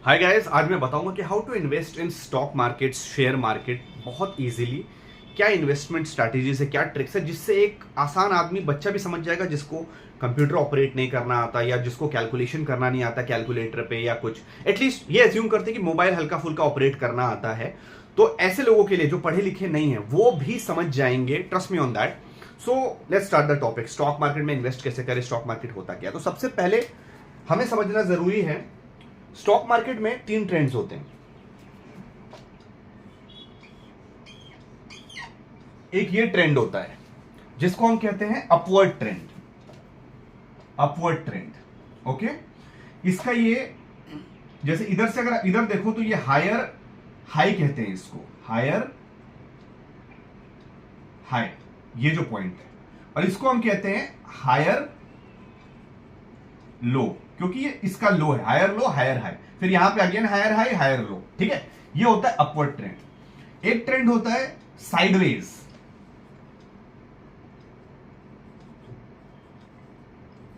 Hi guys, आज मैं बताऊंगा कि how to invest in stock markets, share market बहुत इजीली। क्या इन्वेस्टमेंट स्ट्रैटेजीज है, क्या ट्रिक्स है जिससे एक आसान आदमी, बच्चा भी समझ जाएगा जिसको कंप्यूटर ऑपरेट नहीं करना आता या जिसको कैलकुलेशन करना नहीं आता कैलकुलेटर पे या कुछ। एटलीस्ट ये एज्यूम करते कि मोबाइल हल्का फुल्का ऑपरेट करना आता है, तो ऐसे लोगों के लिए जो पढ़े लिखे नहीं है वो भी समझ जाएंगे। Trust me on that. So let's start the topic. Stock market में इन्वेस्ट कैसे करें, स्टॉक मार्केट होता क्या। तो सबसे पहले हमें समझना जरूरी है, स्टॉक मार्केट में तीन ट्रेंड्स होते हैं। एक ये ट्रेंड होता है जिसको हम कहते हैं upward trend. Upward trend, okay. इसका ये, जैसे इधर से अगर इधर देखो तो ये हायर हाई कहते हैं इसको, हायर हाई, ये जो पॉइंट है। और इसको हम कहते हैं हायर लो, क्योंकि ये इसका लो है। हायर लो, हायर हाई, फिर यहां पे again higher high, higher low, ठीक है। ये होता है अपवर्ड ट्रेंड। एक ट्रेंड होता है साइडवेज।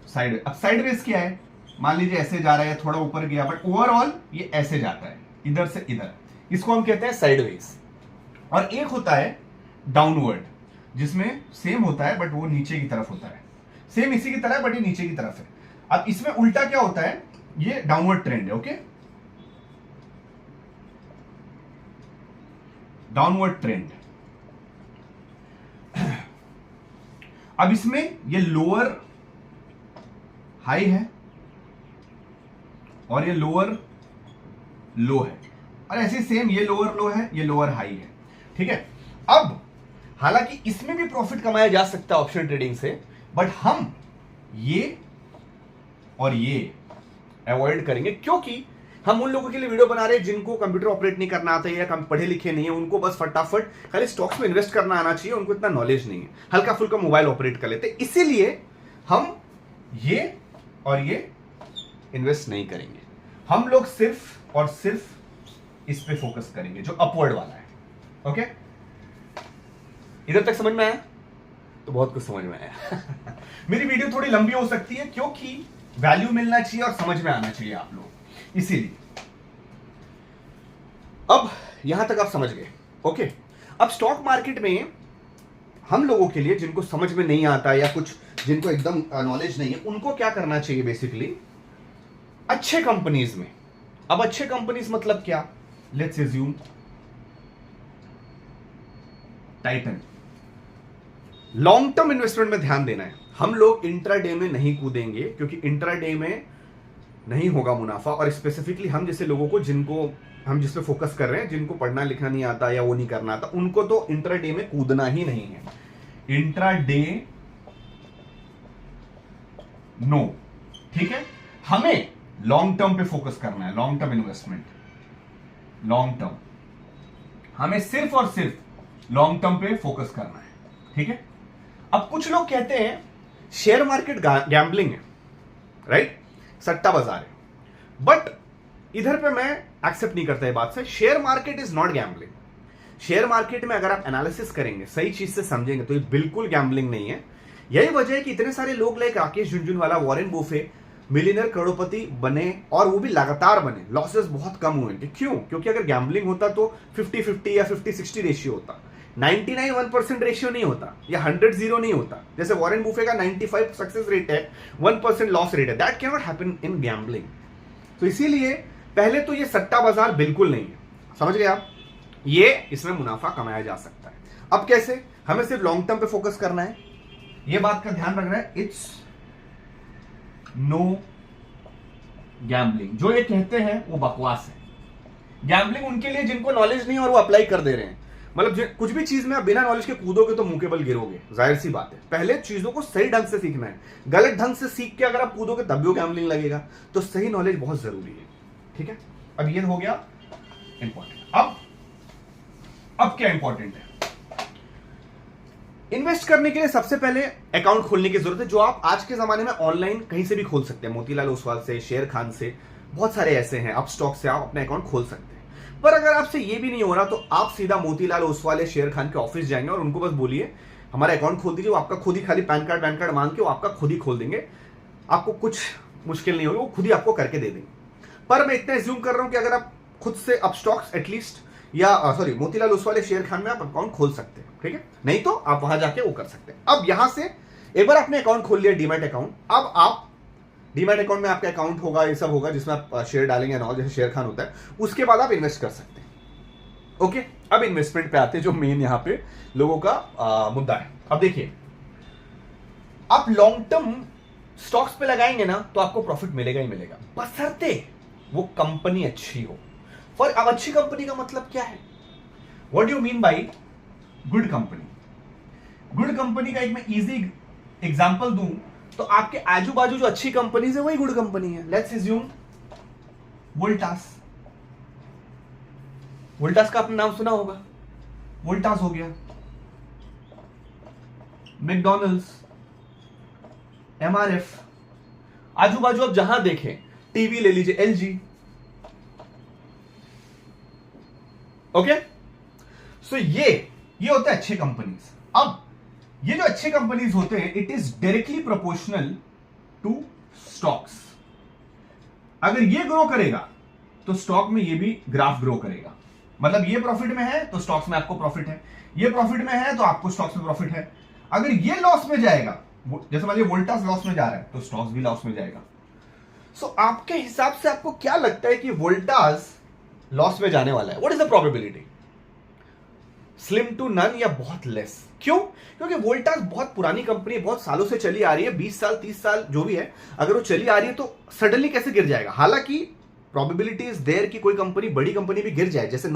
साइडवेज, अब साइडवेज क्या है, मान लीजिए ऐसे जा रहा है, थोड़ा ऊपर गया, बट ओवरऑल ये ऐसे जाता है, इधर से इधर, इसको हम कहते हैं साइडवेज। और एक होता है डाउनवर्ड, जिसमें सेम होता है बट वो नीचे की तरफ होता है। सेम इसी की तरह है बट ये नीचे की तरफ है। अब इसमें उल्टा क्या होता है, ये डाउनवर्ड ट्रेंड है, ओके। Downward trend. अब इसमें ये लोअर हाई है और ये लोअर लो है, और ऐसे सेम ये लोअर लो है, ये लोअर हाई है, ठीक है। अब हालांकि इसमें भी प्रॉफिट कमाया जा सकता है ऑप्शन ट्रेडिंग से, बट हम ये और ये अवॉइड करेंगे, क्योंकि हम उन लोगों के लिए वीडियो बना रहे हैं जिनको कंप्यूटर ऑपरेट नहीं करना आता है या कम पढ़े लिखे नहीं है। उनको बस फटाफट खाली स्टॉक्स में इन्वेस्ट करना आना चाहिए, उनको इतना नॉलेज नहीं है, हल्का फुल्का मोबाइल ऑपरेट कर लेते। इसीलिए हम ये और ये इन्वेस्ट नहीं करेंगे। हम लोग सिर्फ और सिर्फ इस पे फोकस करेंगे जो अपवर्ड वाला है, ओके। इधर तक समझ में आया? तो बहुत कुछ समझ में आया। मेरी वीडियो थोड़ी लंबी हो सकती है क्योंकि वैल्यू मिलना चाहिए और समझ में आना चाहिए आप लोग, इसीलिए। अब यहां तक आप समझ गए, ओके। अब स्टॉक मार्केट में हम लोगों के लिए जिनको समझ में नहीं आता या कुछ जिनको एकदम नॉलेज नहीं है, उनको क्या करना चाहिए बेसिकली, अच्छे कंपनीज में। अब अच्छे कंपनीज मतलब क्या, let's assume Titan. Long term investment में ध्यान देना है। हम लोग इंट्राडे में नहीं कूदेंगे, क्योंकि इंट्राडे में नहीं होगा मुनाफा। और स्पेसिफिकली हम जैसे लोगों को, जिनको हम जिस पे फोकस कर रहे हैं, जिनको पढ़ना लिखना नहीं आता या वो नहीं करना आता, उनको तो इंट्राडे में कूदना ही नहीं है। इंट्राडे नो, ठीक है। हमें लॉन्ग टर्म पे फोकस करना है, long term investment, long term. हमें सिर्फ और सिर्फ लॉन्ग टर्म पे फोकस करना है, ठीक है। अब कुछ लोग कहते हैं शेयर मार्केट गैम्बलिंग है, राइट, सट्टा बाजार है। बट इधर पे मैं एक्सेप्ट नहीं करता ये बात से। Share market is not gambling. Share market में अगर आप एनालिसिस करेंगे, सही चीज से समझेंगे, तो ये बिल्कुल गैम्बलिंग नहीं है। यही वजह है कि इतने सारे लोग like Rakesh Jhunjhunwala, Warren Buffett millionaire करोड़पति बने, और वो भी लगातार बने, लॉसेस बहुत कम हुए। क्यों? क्योंकि अगर गैम्बलिंग होता तो 50-50 या 50-60 रेशियो होता, 99-1% रेशियो नहीं होता, या 100-0 नहीं होता। जैसे वॉरेन बुफे का 95 सक्सेस रेट है, 1% लॉस रेट है। That can not happen in gambling. तो इसीलिए पहले तो ये सट्टा बाजार बिल्कुल नहीं है, समझ गए आप। ये इसमें मुनाफा कमाया जा सकता है। अब कैसे? हमें सिर्फ लॉन्ग टर्म पे फोकस करना है, ये बात का ध्यान रखना है। It's no gambling. जो ये कहते हैं वो बकवास है। गैम्बलिंग उनके लिए जिनको नॉलेज नहीं है और वो अप्लाई कर दे रहे हैं। मतलब कुछ भी चीज में आप बिना नॉलेज के कूदोगे तो मुंह के बल गिरोगे, जाहिर सी बात है। पहले चीजों को सही ढंग से सीखना है। गलत ढंग से सीख के अगर आप कूदोगे तब भी वो गैम्बलिंग लगेगा। तो सही नॉलेज बहुत जरूरी है, ठीक है। अब ये हो गया इंपॉर्टेंट। अब क्या इंपॉर्टेंट है, इन्वेस्ट करने के लिए सबसे पहले अकाउंट खोलने की जरूरत है, जो आप आज के जमाने में ऑनलाइन कहीं से भी खोल सकते हैं। मोतीलाल ओसवाल से, शेर खान से, बहुत सारे ऐसे हैं, अपस्टॉक से आप अपने अकाउंट खोल सकते हैं। पर अगर आपसे ये भी नहीं हो रहा तो आप सीधा मोतीलाल ओसवाल या शेर खान के ऑफिस जाएंगे और उनको बस बोलिए हमारा अकाउंट खोल दीजिए। वो आपका खुद ही, खाली पैन कार्ड मांग के वो आपका खुद ही खोल देंगे। आपको कुछ मुश्किल नहीं होगी, वो खुद ही आपको करके दे देंगे। पर मैं इतना एज्यूम कर रहा हूं कि अगर आप खुद से अप स्टॉक्स एटलीस्ट या सॉरी मोतीलाल ओसवाल शेयर खान में आप अकाउंट खोल सकते हैं, ठीक है, नहीं तो आप वहां जाके वो कर सकते हैं। अब यहां से एक बार आपने अकाउंट खोल लिया डीमैट अकाउंट, अब आप डीमैट अकाउंट में आपका अकाउंट होगा, ये सब होगा जिसमें आप शेयर डालेंगे ना, जैसे शेयर खान होता है, उसके बाद आप इन्वेस्ट कर सकते हैं। ओके, अब इन्वेस्टमेंट पे आते हैं जो मेन यहां पे लोगों का मुद्दा है। अब देखिए, आप लॉन्ग टर्म स्टॉक्स पे लगाएंगे ना तो आपको प्रॉफिट मिलेगा ही मिलेगा, बशर्ते वो कंपनी अच्छी हो। और अब अच्छी कंपनी का मतलब क्या है, what do you mean by good company? Good company का एक मैं इजी एग्जांपल दूं तो आपके आजू बाजू जो अच्छी कंपनीज है वही गुड कंपनी है। Let's assume Voltas. वोल्टास का आपने नाम सुना होगा, वोल्टास हो गया, मैकडॉनल्ड्स, एमआरएफ, आजू बाजू आप जहां देखें, टीवी ले लीजिए एलजी। ओके, सो ये होते हैं अच्छे कंपनीज। अब ये जो अच्छे कंपनीज होते हैं, it is directly proportional to stocks. अगर ये ग्रो करेगा तो स्टॉक में ये भी ग्राफ ग्रो करेगा। मतलब ये प्रॉफिट में है तो स्टॉक्स में आपको प्रॉफिट है, ये प्रॉफिट में है तो आपको स्टॉक्स में प्रॉफिट है। अगर ये लॉस में जाएगा, जैसे मान लीजिए वोल्टास लॉस में जा रहा है तो स्टॉक्स भी लॉस में जाएगा। सो आपके हिसाब से आपको क्या लगता है कि वोल्टास लॉस में जाने वाला है? What is the probability? Slim to none या बहुत लेस? क्यों? क्योंकि वोल्टास बहुत पुरानी कंपनी है, बहुत सालों से चली आ रही है, 20 साल 30 साल जो भी है, अगर वो चली आ रही है तो सडनली कैसे गिर जाएगा? हालांकि प्रोबेबिलिटी इज देयर कि कोई कंपनी, बड़ी कंपनी भी गिर जाए, जैसे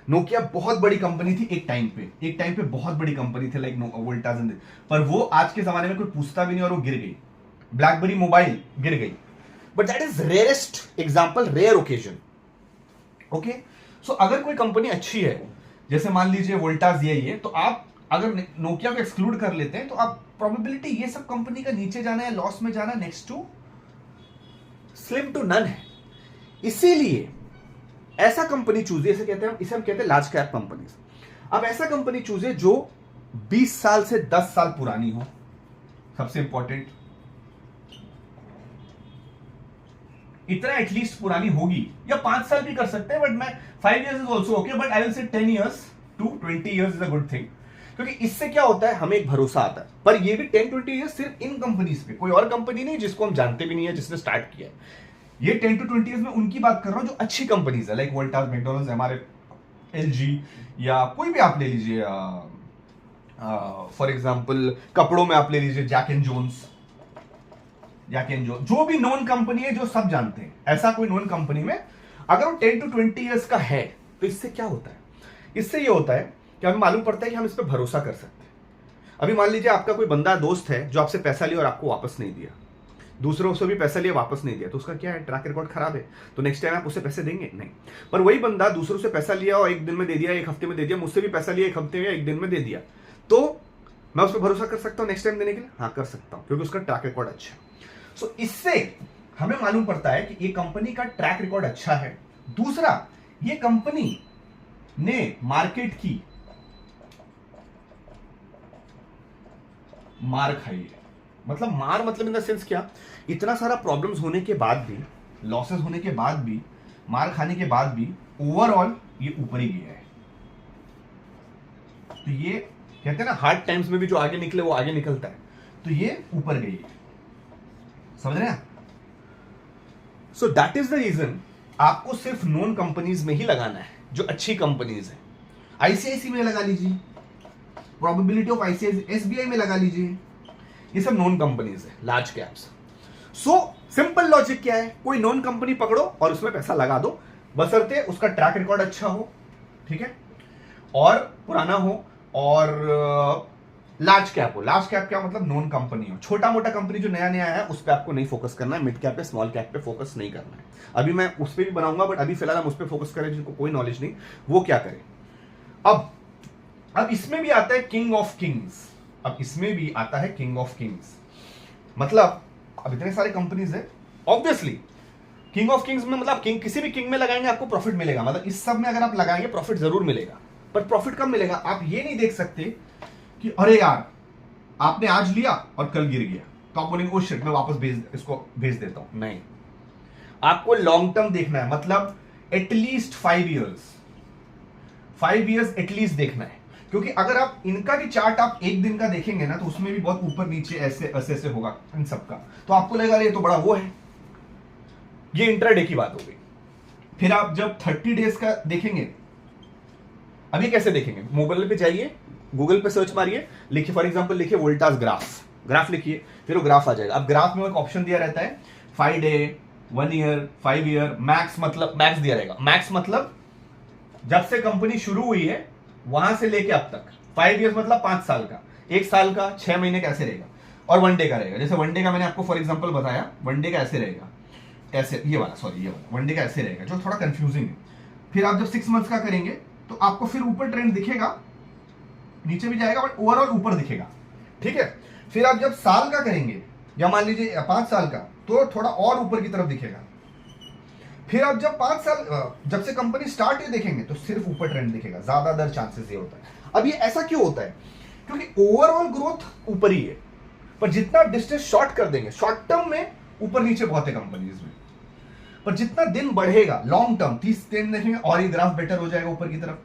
नोकिया बहुत बड़ी कंपनी थी एक टाइम पे बहुत बड़ी कंपनी थी, लाइक वोल्टास, पर वो आज के जमाने में कोई पूछता भी नहीं और वो गिर गई। ब्लैकबेरी मोबाइल गिर गई, but that is rarest example, rare occasion. Okay, so अगर कोई कंपनी अच्छी है, जैसे मान लीजिए वोल्टास ये, तो आप अगर नोकिया को एक्सक्लूड कर लेते हैं तो आप प्रोबेबिलिटी ये सब कंपनी का नीचे जाना है, लॉस में जाना, next to slim to none है। इसीलिए ऐसा कंपनी चूजिए, इसे हम कहते हैं लार्ज कैप कंपनीज। अब ऐसा कंपनी चूजिए जो 20 साल से 10 साल पुरानी हो, सबसे इंपॉर्टेंट, इतना एटलीस्ट पुरानी होगी, या 5 साल भी कर सकते हैं, बट मैं 5 years is also okay, but I will say 10 years to 20 years is a good thing. क्योंकि इससे क्या होता है, हमें एक भरोसा आता है। पर ये भी 10-20 years सिर्फ इन कंपनीज पे, कोई और कंपनी नहीं जिसको हम जानते भी नहीं है, जिसने स्टार्ट किया है। ये 10 to 20 years में उनकी बात कर रहा हूं जो अच्छी कंपनीज है, like Voltas, McDonald's, MRF, LG, या कोई भी आप ले लीजिए, फॉर एग्जांपल कपड़ों में आप ले लीजिए जैक एंड जोन्स, जो भी नॉन कंपनी है जो सब जानते हैं, ऐसा कोई नॉन कंपनी में अगर वो 10 to 20 years का है तो इससे क्या होता है? इससे ये होता है कि हमें मालूम पड़ता है कि हम इस पर भरोसा कर सकते हैं। अभी मान लीजिए आपका कोई बंदा दोस्त है जो आपसे पैसा लिया और आपको वापस नहीं दिया, दूसरों से भी पैसा लिया वापस नहीं दिया, तो उसका क्या है, ट्रैक रिकॉर्ड खराब है, तो नेक्स्ट टाइम आप उसे पैसे देंगे नहीं। पर वही बंदा दूसरों से पैसा लिया और एक दिन में दे दिया, एक हफ्ते में दे दिया, मुझसे भी पैसा लिया एक हफ्ते में, एक दिन में दे दिया, तो मैं उस पर भरोसा कर सकता हूँ नेक्स्ट टाइम देने के लिए? हाँ, कर सकता हूँ, क्योंकि उसका ट्रैक रिकॉर्ड अच्छा है। सो इससे हमें मालूम पड़ता है कि ये कंपनी का ट्रैक रिकॉर्ड अच्छा है। दूसरा, ये कंपनी ने मार्केट की मार खाई है। मतलब मार मतलब इन द सेंस क्या, इतना सारा प्रॉब्लम्स होने के बाद भी, लॉसेस होने के बाद भी, मार खाने के बाद भी ओवरऑल ये ऊपर ही गया है। तो ये कहते हैं ना, हार्ड टाइम्स में भी जो आगे निकले वो आगे निकलता है, तो ये ऊपर गई है। समझ रहे हैं? So that is the reason आपको सिर्फ नॉन कंपनीज में ही लगाना है जो अच्छी कंपनीज है। आईसीआईसी में लगा लीजिए, प्रोबेबिलिटी ऑफ आईसीआईसी, एसबीआई में लगा लीजिए, ये सब नॉन कंपनीज है, large caps. So simple logic क्या है, कोई नॉन कंपनी पकड़ो और उसमें पैसा लगा दो, बशर्ते उसका ट्रैक रिकॉर्ड अच्छा हो, ठीक है, और पुराना हो, और लार्ज कैप हो। लार्ज कैप क्या मतलब, नॉन कंपनी हो। छोटा मोटा कंपनी जो नया नया है उस पर आपको नहीं फोकस करना है, मिड कैप पे, स्मॉल कैप पे फोकस नहीं करना है। अभी मैं उस पर भी बनाऊंगा, बट अभी फिलहाल हम उस पर फोकस करें जिनको कोई नॉलेज नहीं, वो क्या करें। अब इसमें भी आता है किंग ऑफ किंग्स। अब इसमें भी आता है किंग ऑफ किंग्स, मतलब अब इतने सारे कंपनीज है, ऑब्वियसली किंग ऑफ किंग्स में मतलब किंग, किसी भी किंग में लगाएंगे आपको प्रॉफिट मिलेगा। मतलब इस सब में अगर आप लगाएंगे प्रॉफिट जरूर मिलेगा, पर प्रॉफिट कब मिलेगा? आप ये नहीं देख सकते कि अरे यार आपने आज लिया और कल गिर गया, तो आप बोलेंगे ओ शिट मैं वापस इसको भेज देता हूं। नहीं, आपको लॉन्ग टर्म देखना है, मतलब एटलीस्ट 5 इयर्स एटलीस्ट देखना है। क्योंकि अगर आप इनका भी चार्ट आप एक दिन का देखेंगे ना, तो उसमें भी बहुत ऊपर नीचे ऐसे ऐसे होगा इन सबका, तो आपको लगेगा ये तो बड़ा वो है। ये इंट्राडे की बात हो गई। फिर आप जब 30 डेज का देखेंगे, अभी कैसे देखेंगे, मोबाइल पे जाइए, गूगल पे सर्च मारिए, लिखिए फॉर एग्जांपल लिखिए वोल्टास ग्राफ लिखिए, फिर वो ग्राफ आ जाएगा। अब ग्राफ में एक ऑप्शन दिया रहता है 5 डे, 1 ईयर, 5 ईयर, मैक्स, मतलब मैक्स दिया रहेगा। मैक्स मतलब जब से कंपनी शुरू हुई है वहां से लेके अब तक। 5 इयर्स मतलब 5 साल का, 1 साल का 6 महीने का ऐसे रहेगा, और 1 डे का रहेगा। जैसे 1 डे का मैंने आपको फॉर एग्जांपल बताया, 1 डे का ऐसे रहेगा, ऐसे ये वाला 1 डे का ऐसे रहेगा, जो थोड़ा कंफ्यूजिंग है। फिर आप जब 6 मंथ्स का करेंगे तो आपको फिर ऊपर ट्रेंड दिखेगा, नीचे भी जाएगा, बट ओवरऑल ऊपर दिखेगा, ठीक है। फिर आप जब साल का करेंगे, या मान लीजिए 5 साल का, तो थोड़ा और ऊपर की तरफ दिखेगा। फिर आप जब 5 साल जब से कंपनी स्टार्ट ही देखेंगे तो सिर्फ ऊपर ट्रेंड दिखेगा, ज्यादातर चांसेस ये होता है। अब ये ऐसा क्यों होता है? क्योंकि ओवरऑल ग्रोथ ऊपर ही है, पर जितना डिस्टेंस शॉर्ट कर देंगे, शॉर्ट टर्म में ऊपर नीचे बहुत है कंपनीज में, पर जितना दिन बढ़ेगा लॉन्ग टर्म, 30 दिन देखेंगे और ये ग्राफ बेटर हो जाएगा ऊपर की तरफ,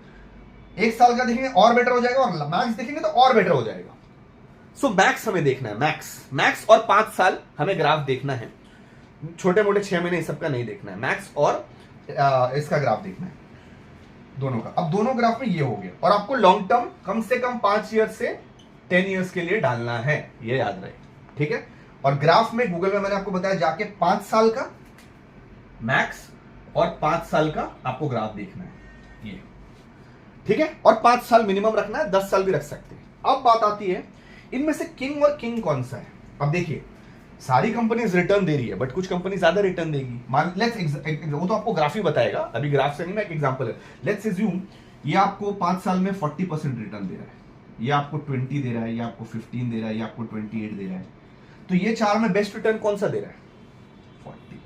1 साल का देखेंगे और बेटर हो जाएगा, और मैक्स देखेंगे तो और बेटर हो जाएगा। सो मैक्स हमें देखना है, मैक्स और 5 साल हमें ग्राफ देखना है, छोटे मोटे 6 महीने सबका नहीं देखना है, मैक्स और इसका ग्राफ देखना है, दोनों का। अब दोनों ग्राफ में ये हो गया, और आपको लॉन्ग टर्म कम से कम 5 ईयर से 10 ईयर्स के लिए डालना है, ये याद रहे, ठीक है। और ग्राफ में गूगल में मैंने आपको बताया, जाके 5 साल का मैक्स और 5 साल का आपको ग्राफ देखना है, ये ठीक है। और 5 साल मिनिमम रखना है, 10 साल भी रख सकते हैं। अब बात आती है इनमें से किंग और किंग कौन सा है। अब देखिए सारी कंपनीज रिटर्न दे रही है, बट कुछ कंपनी ज्यादा रिटर्न देगी। मान लेट्स वो तो आपको ग्राफ ही बताएगा, अभी ग्राफ से नहीं, मैं एक एग्जांपल है। लेट्स अज्यूम ये आपको 5 साल में 40% रिटर्न दे रहा है, ये आपको 20 दे रहा है, ये आपको 15 दे रहा है, ये आपको 28 दे रहा है। तो ये 4 में बेस्ट रिटर्न कौन सा दे रहा है? 40,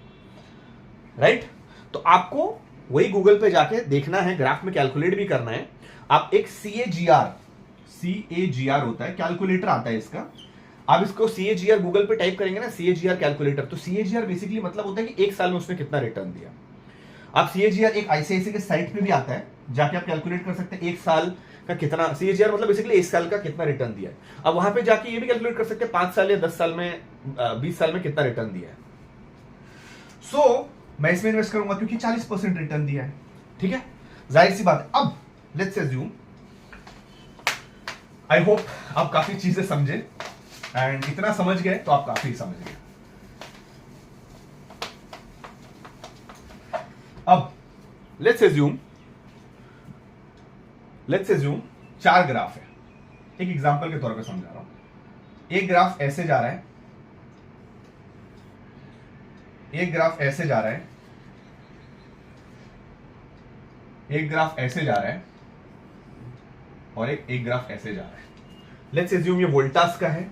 राइट। तो आपको वही गूगल पे जाके देखना है, ग्राफ में कैलकुलेट भी करना है। आप एक CAGR होता है, कैलकुलेटर आता है इसका, आप इसको CAGR गूगल पे टाइप करेंगे ना, CAGR कैलकुलेटर, तो CAGR बेसिकली मतलब होता है कि 1 साल में उसने कितना रिटर्न दिया। आप CAGR एक ICICI के साइट पे भी आता है, जाके आप कैलकुलेट कर सकते हैं 1 साल का कितना, CAGR मतलब बेसिकली 1 साल का कितना रिटर्न दिया है। अब वहां पे जाके ये भी कैलकुलेट कर सकते हैं 5 साल या 10 साल में 20 साल में कितना रिटर्न दिया है। सो मैं इसमें इन्वेस्ट करूंगा क्योंकि 40% रिटर्न दिया है, ठीक है, जाहिर सी बात है। अब लेट्स अज्यूम, आई होप आप काफी चीजें समझे, एंड इतना समझ गए तो आप काफी समझ गए। अब लेट्स अज्यूम 4 ग्राफ है, एक एग्जांपल के तौर पे समझा रहा हूं। एक ग्राफ ऐसे जा रहा है, एक ग्राफ ऐसे जा रहा है, एक ग्राफ ऐसे जा रहा है, और एक ग्राफ ऐसे जा रहा है। लेट्स अज्यूम ये वोल्टास का है।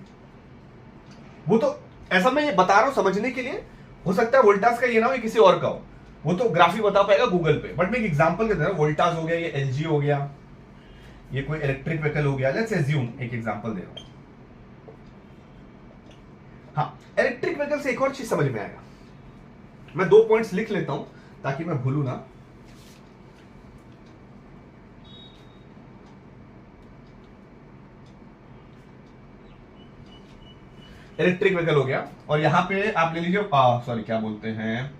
वो तो ऐसा मैं ये बता रहा हूं समझने के लिए, हो सकता है वोल्टास का ये ना हो, किसी और का हो, वो तो ग्राफ ही बता पाएगा गूगल पे, बट मैं एक एग्जांपल के तरह, वोल्टास हो गया, ये LG हो गया, ये कोई इलेक्ट्रिक व्हीकल हो गया। लेट्स अज्यूम एक एग्जांपल दे रहा हूं। हाँ, इलेक्ट्रिक व्हीकल से एक और चीज समझ में आएगा, मैं 2 पॉइंट्स लिख लेता हूं ताकि मैं भूलू ना। इलेक्ट्रिक व्हीकल हो गया, और यहां पे आप ले लीजिए सॉरी क्या बोलते हैं,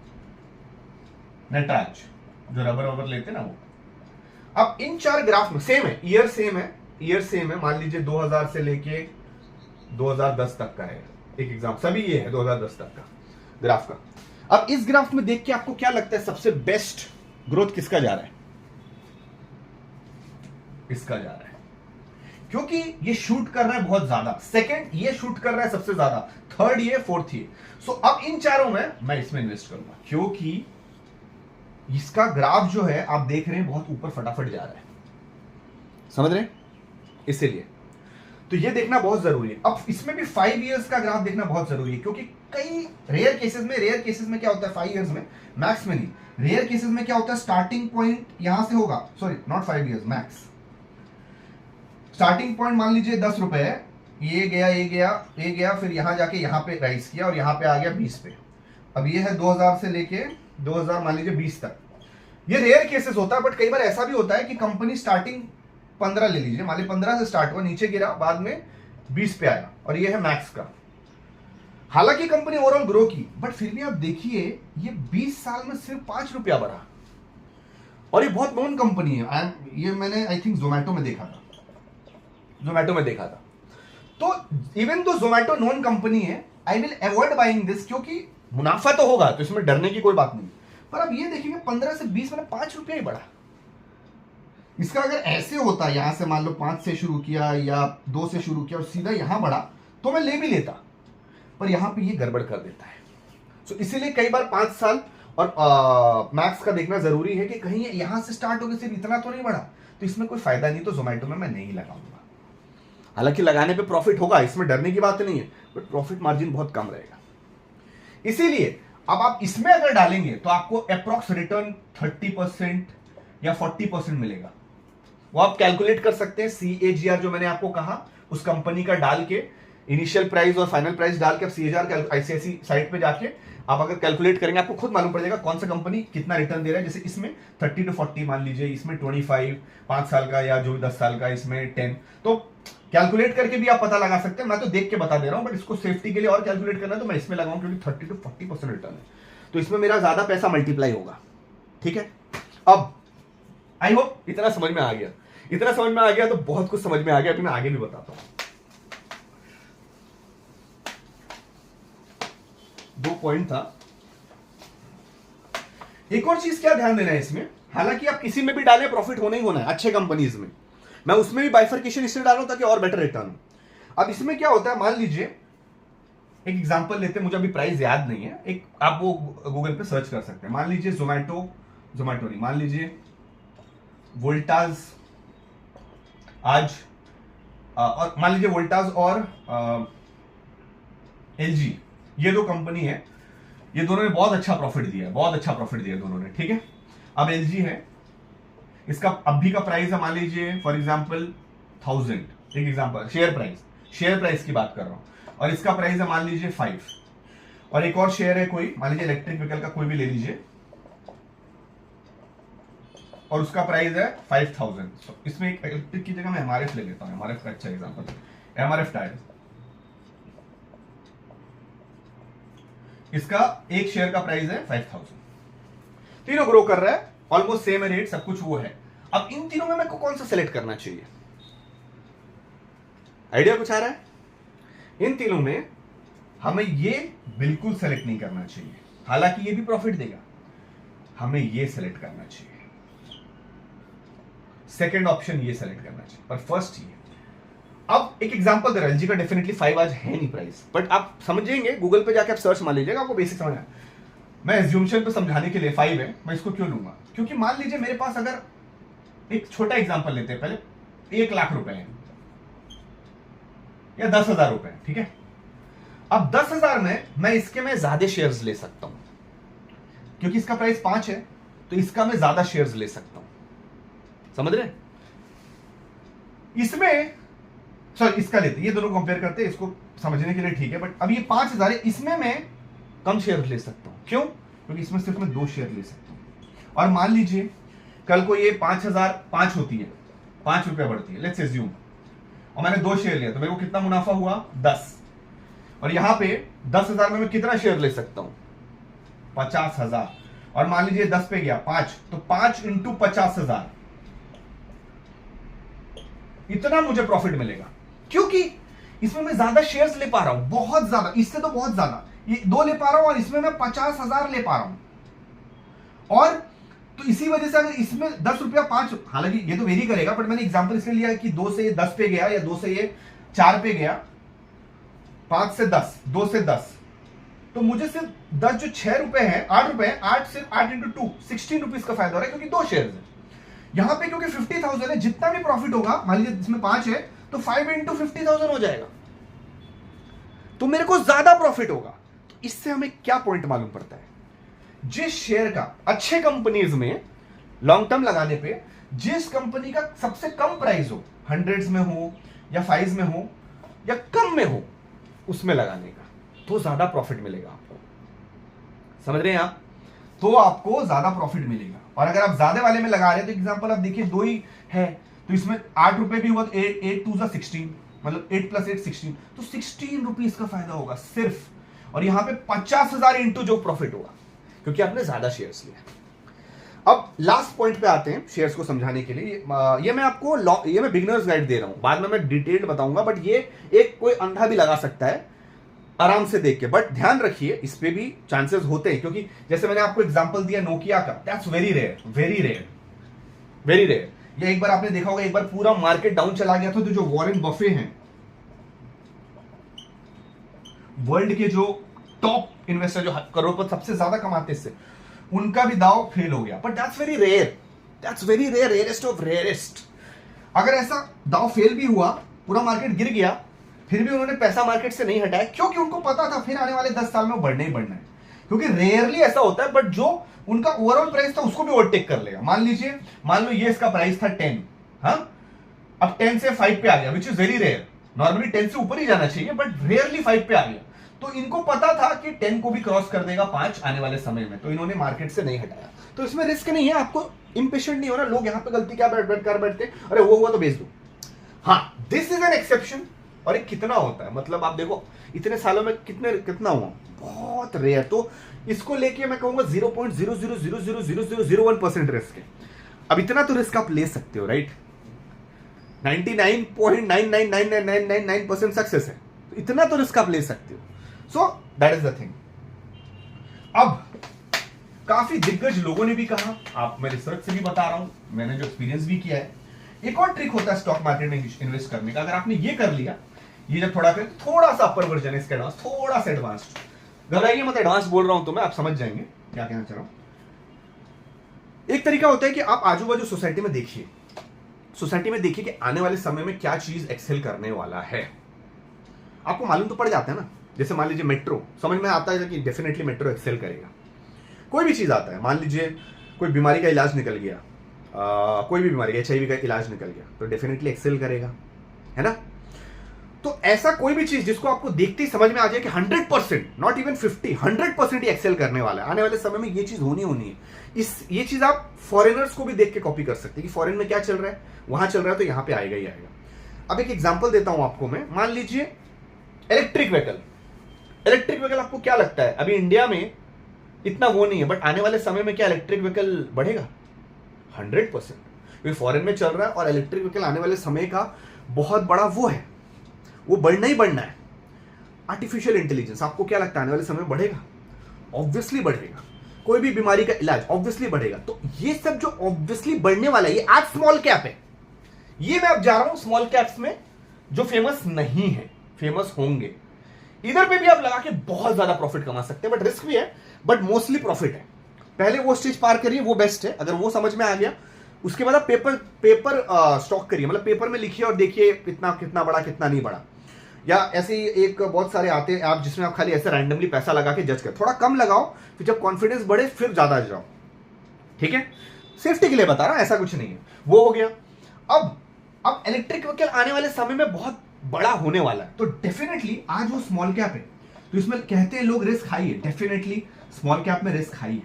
नटराज, जो रबर वबर लेते हैं ना वो। अब इन 4 ग्राफ में सेम है, ईयर सेम है, मान लीजिए 2000 से लेके 2010 तक का है एक एग्जाम्पल, सभी ये है 2010 तक का ग्राफ का। अब इस ग्राफ में देख के आपको क्या लगता है सबसे बेस्ट ग्रोथ किसका जा रहा है? इसका जा रहा है, क्योंकि ये शूट कर रहा है बहुत ज्यादा, सेकंड ये शूट कर रहा है सबसे ज्यादा, थर्ड ये, फोर्थ ये। सो अब इन चारों में मैं इसमें इन्वेस्ट करूंगा, क्योंकि इसका ग्राफ जो है आप देख रहे हैं बहुत ऊपर फटाफट जा रहा है, समझ रहे हैं, इसीलिए तो ये देखना बहुत जरूरी है। अब इसमें भी 5 इयर्स का ग्राफ देखना बहुत जरूरी है, क्योंकि कई रेयर केसेस में क्या होता है, 5 इयर्स में, मैक्स में नहीं, रेयर केसेस में क्या होता है, स्टार्टिंग पॉइंट यहां से होगा, sorry not 5 years, max starting point मान लीजिए 10 रुपए है, ये गया, फिर यहां जाके यहां पे राइज किया, और यहां पे आ गया 20 पे। अब ये है 2000 से लेके 2000 मान लीजिए 20 तक। ये रेयर केसेस होता है, बट कई बार ऐसा भी होता है कि कंपनी स्टार्टिंग 15 ले लीजिए, मान लीजिए 15 से स्टार्ट हुआ, नीचे गिरा, बाद में 20 पे आया, और ये है मैक्स का। हालांकि कंपनी ओवरऑल ग्रो की, बट फिर भी आप देखिए ये 20 साल में सिर्फ 5 रुपया बढ़ा, और ये बहुत नॉन कंपनी है। ये मैंने आई थिंक जोमैटो में देखा था। तो इवन तो जोमैटो नॉन कंपनी है, I will avoid buying this, क्योंकि मुनाफा तो होगा, तो इसमें डरने की कोई बात नहीं। पर अब ये देखिए 15 से 20 में 5 रुपया ही बढ़ा। इसका अगर ऐसे होता, यहां से मान लो 5 से शुरू किया या 2 से शुरू किया और सीधा यहां बढ़ा, तो मैं ले भी लेता, पर यहां पे ये गड़बड़ कर देता है। तो इसीलिए कई बार 5 साल और मैक्स का देखना जरूरी है कि कहीं यहां से स्टार्ट होकर सिर्फ इतना तो नहीं बढ़ा, तो इसमें कोई फायदा नहीं, तो जोमैटो में मैं नहीं लगाऊंगा। हालांकि लगाने पे प्रॉफिट होगा, इसमें डरने की बात नहीं है, बट प्रॉफिट मार्जिन बहुत कम रहेगा। इसीलिए अब आप इसमें अगर डालेंगे तो आपको अप्रॉक्स रिटर्न 30% या 40% मिलेगा। वो आप कैलकुलेट कर सकते हैं, CAGR जो मैंने आपको कहा उस कंपनी का डाल के, इनिशियल प्राइस और फाइनल प्राइस डाल के आप CAGR आईसीआईसी साइट पे जाके आप अगर कैलकुलेट करेंगे, आपको खुद मालूम पड़ जाएगा कौन सा कंपनी कितना रिटर्न दे रहा है। जैसे इसमें 30 to 40 मान लीजिए, इसमें 25 5 साल का, या जो भी 10 साल का, इसमें 10, तो कैलकुलेट करके भी आप पता लगा सकते हैं। मैं तो देख के बता दे रहा हूं, बट इसको सेफ्टी के लिए और कैलकुलेट करना है तो मैं इसमें लगाऊं, क्योंकि 30 to 40% रिटर्न है, तो इसमें मेरा ज्यादा पैसा मल्टीप्लाई होगा। ठीक है, अब आई होप इतना समझ में आ गया। इतना समझ में आ गया तो बहुत कुछ समझ में आ गया, अभी मैं आगे भी बताता हूं। 2 पॉइंट था। एक और चीज क्या ध्यान देना है इसमें, हालांकि आप किसी में भी डालें प्रॉफिट होना ही होना है, अच्छे कंपनीज में। मैं उसमें भी बाइफरकेशन इसलिए डाल रहा हूं ताकि और बेटर रिटर्न हो। अब इसमें क्या होता है, मान लीजिए एक एग्जांपल लेते हैं, मुझे अभी प्राइस याद नहीं है, एक आप वो गूगल पे सर्च कर सकते हैं। मान लीजिए जोमैटो नहीं, मान लीजिए वोल्टास आज, और मान लीजिए वोल्टास और LG, ये 2 कंपनी है, ये दोनों ने बहुत अच्छा प्रॉफिट दिया दोनों ने। ठीक है, अब LG है, इसका अभी का प्राइस है मान लीजिए फॉर एग्जांपल 1000, एक एग्जांपल शेयर प्राइस की बात कर रहा हूं, और इसका प्राइस है मान लीजिए 5, और एक और शेयर है कोई, मान लीजिए इलेक्ट्रिक व्हीकल का कोई भी ले लीजिए, और उसका प्राइस है 5000। तो इसमें एक इलेक्ट्रिक की जगह मैं MRF ले लेता हूं, MRF का अच्छा एग्जांपल है, MRF टायर। इसका एक शेयर का प्राइस है 5000, तीनों ग्रो कर रहा है, ऑलमोस्ट सेम रेट, सब कुछ वो है। अब इन तीनों में मेरे को कौन सा सेलेक्ट करना चाहिए, आइडिया कुछ आ रहा है? इन तीनों में हमें ये बिल्कुल सेलेक्ट नहीं करना चाहिए, हालांकि ये भी प्रॉफिट देगा, हमें ये सेलेक्ट करना चाहिए, सेकंड ऑप्शन ये सेलेक्ट करना चाहिए, पर फर्स्ट ये। अब एक एग्जांपल दे रहा है, LG का डेफिनेटली 5 आज है नहीं प्राइस, बट आप समझेंगे, गूगल पे जाके आप सर्च मार लीजिएगा, आपको बेसिक समझ आए। मैं एज्यूमशन पे समझाने के लिए 5 है, मैं इसको क्यों लूंगा, क्योंकि मान लीजिए मेरे पास, अगर एक छोटा एग्जांपल लेते हैं पहले, 1 लाख रुपए हैं या 10,000 रुपए, ठीक है। अब 10,000 में मैं ज्यादा शेयर्स ले सकता हूं, क्योंकि इसका प्राइस 5 है, तो इसका मैं ज्यादा शेयर्स ले सकता हूं, समझ रहे? इसमें सॉरी इसका लेते, ये दोनों कंपेयर करते हैं, इसको समझने के लिए ठीक है, बट अब ये 5,000 है, इसमें मैं कम शेयर ले सकता हूं, क्यों? क्योंकि इसमें सिर्फ मैं 2 शेयर ले सकता हूं। और मान लीजिए कल को ये 5,005 होती है, 5 रुपया बढ़ती है, लेट्स एज्यूम, और मैंने 2 शेयर लिया, तो मेरे को कितना मुनाफा हुआ? 10। और यहां पे 10,000 में मैं कितना शेयर ले सकता हूं? 50,000। और मान लीजिए 10 पे गया 5, तो 5 इंटू 50,000, इतना मुझे प्रॉफिट मिलेगा, क्योंकि इसमें मैं ज्यादा शेयर्स ले पा रहा हूं, बहुत ज्यादा, इससे तो बहुत ज्यादा, ये 2 ले पा रहा हूं, और इसमें मैं 50,000 ले पा रहा हूं। और तो इसी वजह से अगर इसमें 10 रुपया 5, हालांकि ये तो वेरी करेगा, बट मैंने एग्जांपल इसलिए लिया कि 2 से ये 10 पे गया, या 2 से ये 4 पे गया, 5 से 10, 2 से 10, तो मुझे सिर्फ 10 जो 6 रुपए है, 8 रुपए है, 8 से 8 इंटू 2, 16 रुपीज का फायदा हो रहा है, क्योंकि 2 शेयर है। यहां पे क्योंकि 50,000 है, जितना भी प्रॉफिट होगा, मान लीजिए इसमें 5 है, तो 5 इंटू 50,000 हो जाएगा, तो मेरे को ज्यादा प्रॉफिट होगा। तो इससे हमें क्या पॉइंट मालूम पड़ता है? जिस शेयर का अच्छे कंपनीज में लॉन्ग टर्म लगाने पे, जिस कंपनी का सबसे कम प्राइस हो, 100s में हो या 5 में हो या कम में हो, उसमें लगाने का, तो ज्यादा प्रॉफिट मिलेगा आपको, समझ रहे हैं आप? तो आपको ज्यादा प्रॉफिट मिलेगा। और अगर आप ज्यादा वाले में लगा रहे हैं, तो एग्जांपल आप देखिए 2 ही है, तो इसमें 8 रुपए भी हुआ, 8 2 16, मतलब 8 + 8 16, तो 16 रुपीज का फायदा होगा सिर्फ। और यहां पे 50,000 इंटू जो प्रॉफिट होगा, क्योंकि आपने ज्यादा शेयर्स लिए। अब लास्ट पॉइंट पे आते हैं शेयर्स को समझाने के लिए। ये मैं आपको ये मैं बिगिनर्स गाइड दे रहा हूं, बाद में मैं डिटेल्ड बताऊंगा, बट ये एक कोई अंधा भी लगा सकता है आराम से देख के। बट ध्यान रखिए, इस पे भी चांसेस होते हैं, क्योंकि जैसे मैंने आपको एग्जांपल दिया नोकिया का, that's very rare, very rare, very rare. ये एक बार आपने देखा होगा, एक बार पूरा मार्केट डाउन चला गया था, तो जो वॉरेन बफे हैं, वर्ल्ड के जो टॉप इन्वेस्टर, जो करोड़पति सबसे ज्यादा कमाते इससे, उनका भी दाव फेल हो गया। But that's very rare, that's very rare, rarest of rarest. अगर ऐसा दाव फेल भी हुआ, पूरा मार्केट गिर गया, फिर भी उन्होंने पैसा मार्केट से नहीं हटाया, क्योंकि उनको पता था फिर आने वाले 10 साल में वो बढ़ना ही बढ़ना है। क्योंकि रेयरली ऐसा होता है, बट जो उनका ओवरऑल प्राइस था उसको भी ओवरटेक कर लेगा। मान लो ये इसका प्राइस था 10, हाँ, अब 10 से 5 पे आ गया, which is very rare. Normally 10 से ऊपर ही जाना चाहिए, बट रेयरली 5 पे आ गया। तो इनको पता था कि 10 को भी क्रॉस कर देगा 5 आने वाले समय में, तो इन्होंने मार्केट से नहीं हटाया। तो इसमें रिस्क नहीं है, आपको इंपेशेंट नहीं होना। लोग यहां पे गलती क्या कर बैठते, अरे वो हुआ तो बेच दो। हाँ, दिस इज एन एक्सेप्शन। और ये कितना होता है, मतलब आप देखो इतने सालों में कितना हुआ, बहुत रेयर। तो इसको लेके मैं कहूंगा 0.000000001% रिस्क है। अब इतना तो रिस्क आप ले सकते हो, राइट? 99.999999% सक्सेस है, तो इतना तो रिस्क आप ले सकते हो। सो दैट इज द थिंग। अब काफी दिग्गज लोगों ने भी कहा, आप मैं रिसर्च से भी बता रहा हूं, मैंने जो एक्सपीरियंस भी किया है, एक और ट्रिक होता है स्टॉक मार्केट में इन्वेस्ट करने का। अगर आपने ये कर लिया, ये जब थोड़ा सा अपर वर्जन है इसका, एडवांस, थोड़ा सा एडवांस्ड, घबराइए मत, एडवांस बोल रहा हूं तो मैं, आप समझ जाएंगे क्या कहना चाह रहा हूं। एक तरीका होता है कि आप आजू बाजू सोसाइटी में देखिए कि आने वाले समय में क्या चीज एक्सेल करने वाला है। आपको मालूम तो पड़ जाता है ना। जैसे मान लीजिए मेट्रो, समझ में आता है कि डेफिनेटली मेट्रो एक्सेल करेगा। कोई भी चीज आता है, मान लीजिए कोई बीमारी का इलाज निकल गया, कोई भी बीमारी, HIV का इलाज निकल गया, तो डेफिनेटली एक्सेल करेगा, है ना। तो ऐसा कोई भी चीज जिसको आपको देखते ही समझ में आ जाए कि 100%, नॉट इवन 50, 100% ही एक्सेल करने वाला है, आने वाले समय में ये चीज होनी है। ये चीज आप फॉरेनर्स को भी देख के कॉपी कर सकते हैं कि फॉरेन में क्या चल रहा है, वहां चल रहा है, तो यहां पे आएगा ही आएगा। अब एक एग्जांपल देता हूं आपको मैं, मान लीजिए इलेक्ट्रिक व्हीकल आपको क्या लगता है, अभी इंडिया में इतना वो नहीं है, बट आने वाले समय में क्या इलेक्ट्रिक व्हीकल बढ़ेगा? 100%, क्योंकि फॉरेन में चल रहा है, और इलेक्ट्रिक व्हीकल आने वाले समय का बहुत बड़ा वो है, वो बढ़ना ही बढ़ना है। आर्टिफिशियल इंटेलिजेंस आपको क्या लगता है आने वाले समय में बढ़ेगा? ऑब्वियसली बढ़ेगा। कोई भी बीमारी का इलाज ऑब्वियसली बढ़ेगा। तो ये सब जो ऑब्वियसली बढ़ने वाला है, ये आज स्मॉल कैप है। ये मैं अब जा रहा हूं स्मॉल कैप्स में जो फेमस नहीं है, फेमस होंगे। इधर पे भी आप लगा के बहुत ज्यादा प्रॉफिट कमा सकते हैं, बट रिस्क भी है, बट मोस्टली प्रॉफिट है। पहले वो स्टेज पार करिए, वो बेस्ट है। अगर वो समझ में आ गया, उसके बाद आप पेपर स्टॉक करिए, मतलब पेपर में लिखिए और देखिए कितना बड़ा, कितना नहीं बड़ा। या ऐसे ही एक बहुत सारे आते हैं आप, जिसमें आप खाली ऐसे रैंडमली पैसा लगा के जज कर, थोड़ा कम लगाओ, फिर जब कॉन्फिडेंस बढ़े फिर ज्यादा जाओ, ठीक है। सेफ्टी के लिए बता रहा, ऐसा कुछ नहीं है। वो हो गया। अब इलेक्ट्रिक व्हीकल आने वाले समय में बहुत बड़ा होने वाला है, तो डेफिनेटली आज वो स्मॉल कैप है, तो इसमें कहते हैं लोग रिस्क हाई है। डेफिनेटली स्मॉल कैप में रिस्क हाई है,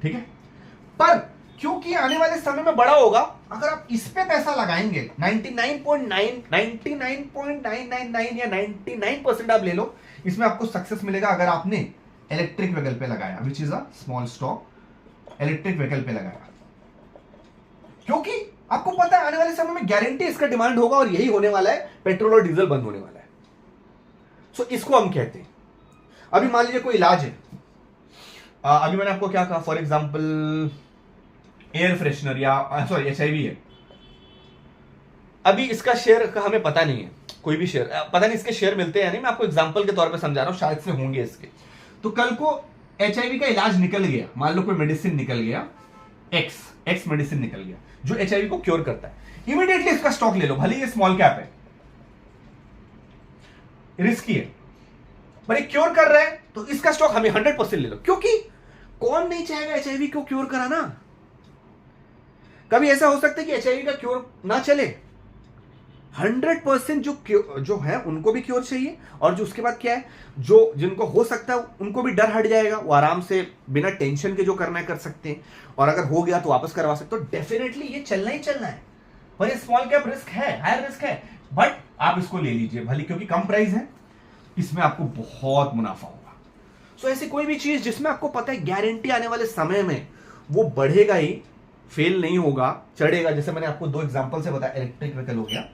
ठीक है। पर क्योंकि आने वाले समय में बड़ा होगा, अगर आप इस पे पैसा लगाएंगे 99.999 या 99% आप ले लो, इसमें आपको सक्सेस मिलेगा अगर आपने इलेक्ट्रिक व्हीकल पे लगाया, which is a small stock, electric vehicle पे लगाया। क्योंकि आपको पता है आने वाले समय में गारंटी इसका डिमांड होगा, और यही होने वाला है, पेट्रोल और डीजल बंद होने वाला है। सो इसको हम कहते हैं, अभी मान लीजिए कोई इलाज है, अभी मैंने आपको क्या कहा, फॉर एग्जाम्पल एयर फ्रेशनर या सॉरी HIV है। अभी इसका शेयर का हमें पता नहीं है, कोई भी शेयर पता नहीं इसके शेयर मिलते हैं या नहीं, मैं आपको एग्जांपल के तौर पे समझा रहा हूं, शायद से होंगे इसके। तो कल को HIV का इलाज निकल गया, मान लो कोई मेडिसिन निकल गया, एक्स मेडिसिन निकल गया जो HIV को क्योर करता है, इमीडिएटली इसका स्टॉक ले लो, भले ये स्मॉल कैप है, रिस्की है, पर ये क्योर कर रहा है, तो इसका स्टॉक हमें 100% ले लो। क्योंकि कौन नहीं चाहेगा HIV को क्योर कराना। कभी ऐसा हो सकता है कि HIV का क्योर ना चले, 100% जो है उनको भी क्योर चाहिए, और जो उसके बाद क्या है, जो जिनको हो सकता है उनको भी डर हट जाएगा, वो आराम से बिना टेंशन के जो करना है कर सकते हैं, और अगर हो गया तो वापस करवा सकते हो। डेफिनेटली ये चलना ही चलना है, पर ये स्मॉल कैप रिस्क है, हायर रिस्क है, बट आप इसको ले लीजिए भले, क्योंकि कम प्राइस है, इसमें आपको बहुत मुनाफा होगा। सो ऐसी कोई भी चीज जिसमें आपको पता है गारंटी आने वाले समय में वो बढ़ेगा ही, फेल नहीं होगा, चढ़ेगा। जैसे मैंने आपको 2 एग्जांपल से बताया, इलेक्ट्रिक व्हीकल हो गया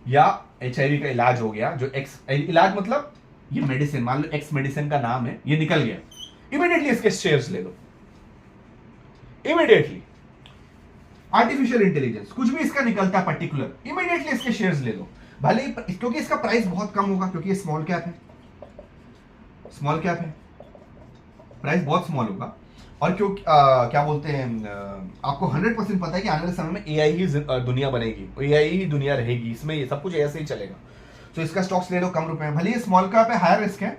या HIV का इलाज हो गया, जो इलाज मतलब ये मेडिसिन, मान लो एक्स मेडिसिन का नाम है, ये निकल गया, इमीडिएटली इसके शेयर्स ले लो, इमीडिएटली। आर्टिफिशियल इंटेलिजेंस, कुछ भी इसका निकलता है पर्टिकुलर, इमीडिएटली इसके शेयर्स ले लो, भले ही, क्योंकि इसका प्राइस बहुत कम होगा, क्योंकि ये स्मॉल कैप है, स्मॉल कैप है, प्राइस बहुत स्मॉल होगा। और क्योंकि क्या बोलते हैं, आपको 100% पता है कि आने वाले समय में AI ही दुनिया बनेगी, AI ही दुनिया रहेगी, इसमें ये सब कुछ ऐसे ही चलेगा। तो इसका स्टॉक्स ले लो कम रुपए में, भले ये स्मॉल कैप है, हायर रिस्क है,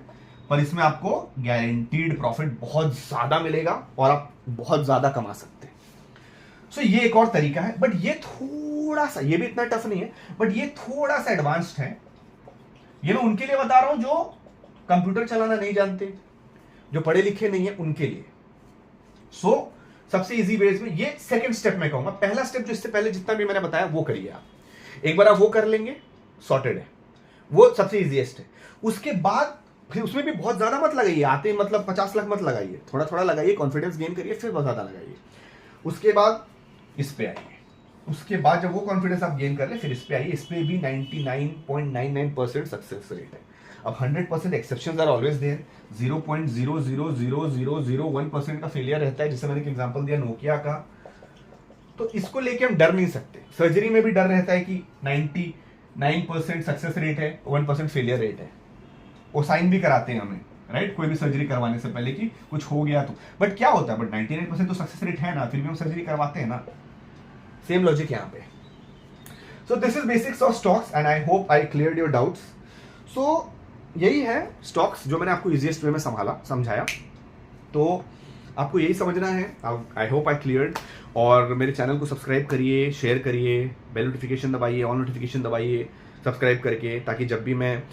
पर इसमें आपको गारंटीड प्रॉफिट बहुत ज्यादा मिलेगा और आप बहुत ज्यादा कमा सकते हैं। सो ये एक और तरीका है, बट ये थोड़ा सा, ये भी इतना टफ नहीं है, बट ये थोड़ा सा एडवांस्ड है। ये मैं उनके लिए बता रहा हूं जो कंप्यूटर चलाना नहीं जानते, जो पढ़े लिखे नहीं है, उनके लिए। सो सबसे इजी वेज में ये सेकंड स्टेप मैं कहूंगा। पहला स्टेप जो इससे पहले जितना भी मैंने बताया वो करिए आप, एक बार आप वो कर लेंगे, सॉर्टेड है, वो सबसे इजीएस्ट है। उसके बाद फिर उसमें भी बहुत ज्यादा मत लगाइए, आते मतलब 50 लाख मत लगाइए, थोड़ा थोड़ा लगाइए, कॉन्फिडेंस गेन करिए, फिर बहुत ज्यादा लगाइए। उसके बाद इस पे आइए, उसके बाद जब वो कॉन्फिडेंस आप गेन कर ले, फिर इस पे आइए। इस पे भी 99.99% सक्सेस रेट है। अब 100% एक्सेप्शंस आर ऑलवेज देयर, 0.0000001% का फेलियर रहता है, जैसे मैंने एक एग्जांपल दिया नोकिया का। तो इसको लेके हम डर नहीं सकते। सर्जरी में भी डर रहता है कि 99% सक्सेस रेट है, 1% फेलियर रेट है, वो साइन भी कराते हैं हमें, राइट, कोई भी सर्जरी करवाने से पहले कि कुछ हो गया तो। बट क्या होता है, बट 99% तो सक्सेस रेट है ना, फिर भी हम सर्जरी करवाते हैं ना। सेम लॉजिक यहाँ पे। So this is basics of stocks and I hope I cleared your doubts. So यही है स्टॉक्स जो मैंने आपको इजीएस्ट वे में समझाया। तो आपको यही समझना है, आई होप आई क्लियर्ड। और मेरे चैनल को सब्सक्राइब करिए, शेयर करिए, बेल नोटिफिकेशन दबाइए, ऑल नोटिफिकेशन दबाइए सब्सक्राइब करके, ताकि जब भी मैं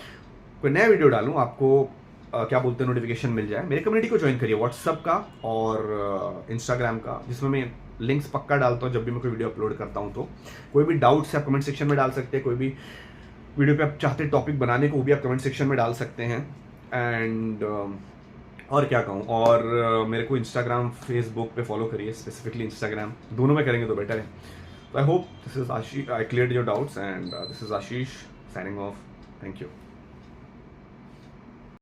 कोई नया वीडियो डालूं आपको क्या बोलते हैं नोटिफिकेशन मिल जाए। मेरे कम्युनिटी को ज्वाइन करिए, व्हाट्सअप का और इंस्टाग्राम का, जिसमें मैं लिंक्स पक्का डालता हूँ जब भी मैं कोई वीडियो अपलोड करता हूँ। तो कोई भी डाउट्स आप कमेंट सेक्शन में डाल सकते हैं, कोई भी वीडियो पे आप चाहते टॉपिक बनाने को, वो भी आप कमेंट सेक्शन में डाल सकते हैं। एंड और क्या कहूँ, और मेरे को इंस्टाग्राम फेसबुक पे फॉलो करिए, स्पेसिफिकली इंस्टाग्राम, दोनों में करेंगे तो बेटर है। तो I hope this is Ashish, I cleared your doubts and this is Ashish signing off. Thank you.